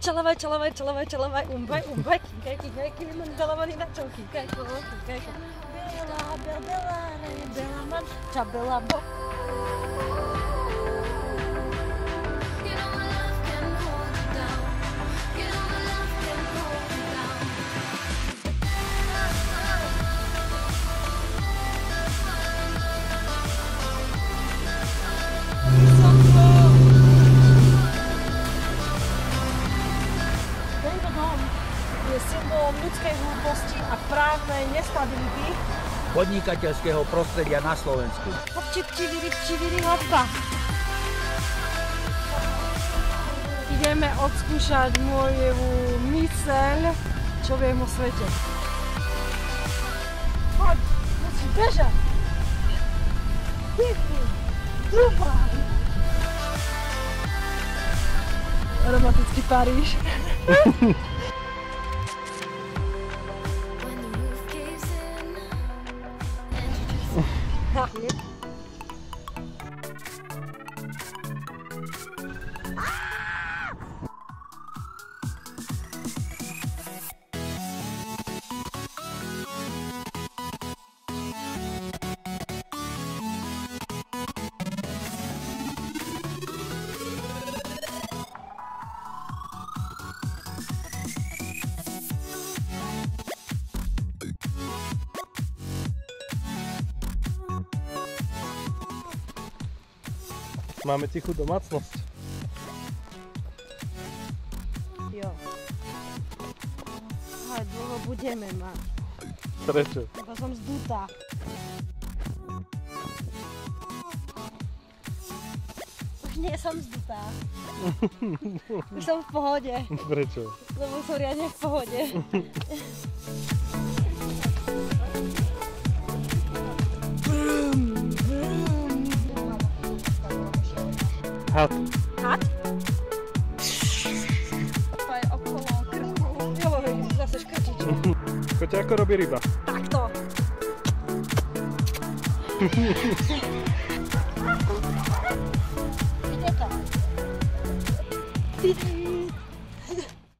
čalavaj, umbaj, kýkaj, vymandalovaný na čom, kýkaj, bela man, čabela bok. Symbolom ľudskej hlúposti a právnej nestability podnikateľského prostredia na Slovensku. Hopčiviri, hopka. Ideme odskúšať moju myseľ, čo viem o svete. Poď, musíš bežať. Pěkný, dúfam. Romantický Paríž. Máme tichú domácnosť. Jo. Ale dlho budeme mať. Prečo? Lebo som zdutá. Už nie som zdutá. Už som v pohode. Prečo? Lebo som riadne v pohode. Had. Had? To je okolo krku. Joj, zase škrtič. Koťa, ako robí ryba? Takto. Ide to.